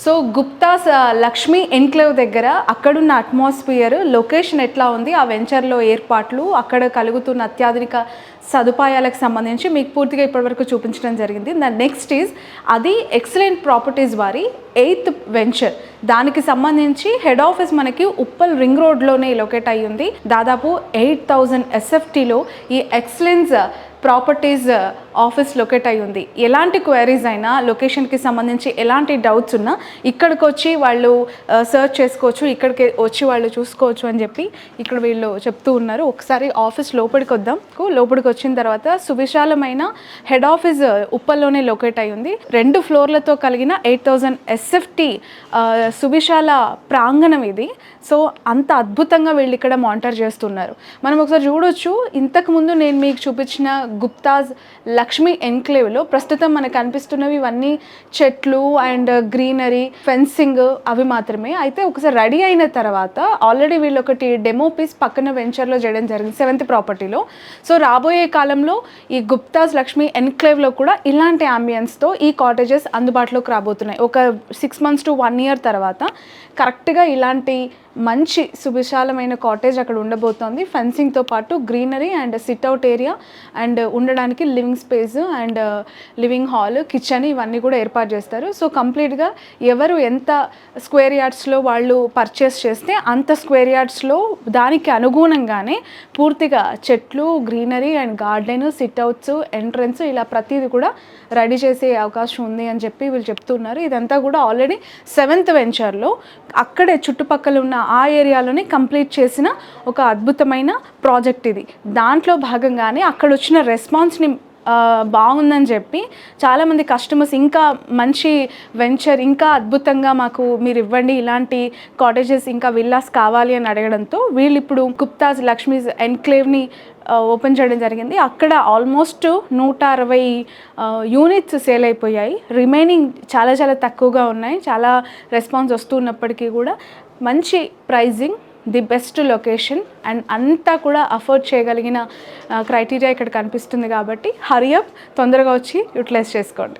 So Gupta's Lakshmi enclave దగ్గర అక్కడున్న atmosphere, location ఎట్లా ఉంది, ఆ వెంచర్లో ఏర్పాట్లు, అక్కడ కలుగుతున్న అత్యాధునిక సదుపాయాలకు సంబంధించి మీకు పూర్తిగా ఇప్పటివరకు చూపించడం జరిగింది. ద నెక్స్ట్ ఈజ్ అది ఎక్సలెంట్ ప్రాపర్టీస్ వారి 8th వెంచర్. దానికి సంబంధించి హెడ్ ఆఫీస్ మనకి ఉప్పల్ రింగ్ రోడ్లోనే లొకేట్ అయ్యి ఉంది. దాదాపు 8000 SFTలో ఈ ఎక్సలెన్స్ ప్రాపర్టీస్ ఆఫీస్ లొకేట్ అయ్యి ఉంది. ఎలాంటి క్వైరీస్ అయినా, లొకేషన్కి సంబంధించి ఎలాంటి డౌట్స్ ఉన్నా ఇక్కడికి వచ్చి వాళ్ళు సర్చ్ చేసుకోవచ్చు, ఇక్కడికి వచ్చి వాళ్ళు చూసుకోవచ్చు అని చెప్పి ఇక్కడ వీళ్ళు చెప్తూ ఉన్నారు. ఒకసారి ఆఫీస్ లోపలికి వద్దాం. లోపలికి వచ్చిన తర్వాత సువిశాలమైన హెడ్ ఆఫీస్ ఉప్పల్లోనే లొకేట్ అయ్యి ఉంది. 2 ఫ్లోర్లతో కలిగిన 8000 SFT సువిశాల ప్రాంగణం ఇది. సో అంత అద్భుతంగా వీళ్ళు ఇక్కడ మానిటర్ చేస్తున్నారు. మనం ఒకసారి చూడొచ్చు, ఇంతకుముందు నేను మీకు చూపించిన గుప్తాస్ లక్ష్మీ ఎన్క్లేవ్లో ప్రస్తుతం మనకు కనిపిస్తున్నవి ఇవన్నీ చెట్లు అండ్ గ్రీనరీ, ఫెన్సింగ్ అవి మాత్రమే. అయితే ఒకసారి రెడీ అయిన తర్వాత ఆల్రెడీ వీళ్ళు ఒకటి డెమో పీస్ పక్కన వెంచర్లో చేయడం జరిగింది 7th ప్రాపర్టీలో. సో రాబోయే కాలంలో ఈ గుప్తాస్ లక్ష్మీ ఎన్క్లేవ్లో కూడా ఇలాంటి అంబియన్స్తో ఈ కాటేజెస్ అందుబాటులోకి రాబోతున్నాయి. ఒక 6 months to 1 year తర్వాత కరెక్ట్గా ఇలాంటి మంచి సువిశాలమైన కాటేజ్ అక్కడ ఉండబోతోంది. ఫెన్సింగ్తో పాటు greenery and sit out area and ఉండడానికి living space and living hall, kitchen ఇవన్నీ కూడా ఏర్పాటు చేస్తారు. సో కంప్లీట్గా ఎవరు ఎంత స్క్వేర్ యార్డ్స్లో వాళ్ళు పర్చేస్ చేస్తే అంత స్క్వేర్ యార్డ్స్లో దానికి అనుగుణంగానే పూర్తిగా చెట్లు, greenery and garden, sit-outs, entrance ఇలా ప్రతిదీ కూడా రెడీ చేసే అవకాశం ఉంది అని చెప్పి వీళ్ళు చెప్తున్నారు. ఇదంతా కూడా ఆల్రెడీ 7th వెంచర్లో అక్కడే చుట్టుపక్కల ఉన్న ఆ ఏరియాలోనే కంప్లీట్ చేసిన ఒక అద్భుతమైన ప్రాజెక్ట్ ఇది. దాంట్లో భాగంగానే అక్కడ వచ్చిన రెస్పాన్స్ని బాగుందని చెప్పి చాలామంది కస్టమర్స్ ఇంకా మంచి వెంచర్, ఇంకా అద్భుతంగా మాకు మీరు ఇవ్వండి, ఇలాంటి కాటేజెస్ ఇంకా విల్లాస్ కావాలి అని అడగడంతో వీళ్ళు ఇప్పుడు గుప్తాస్ లక్ష్మీ ఎన్క్లేవ్ని ఓపెన్ చేయడం జరిగింది. అక్కడ ఆల్మోస్ట్ 160 యూనిట్స్ సేల్ అయిపోయాయి. రిమైనింగ్ చాలా చాలా తక్కువగా ఉన్నాయి. చాలా రెస్పాన్స్ వస్తున్నప్పటికీ కూడా మంచి pricing, the best location and అంతా కూడా అఫోర్డ్ చేయగలిగిన క్రైటీరియా ఇక్కడ కనిపిస్తుంది. కాబట్టి హరియప్, తొందరగా వచ్చి యూటిలైజ్ చేసుకోండి.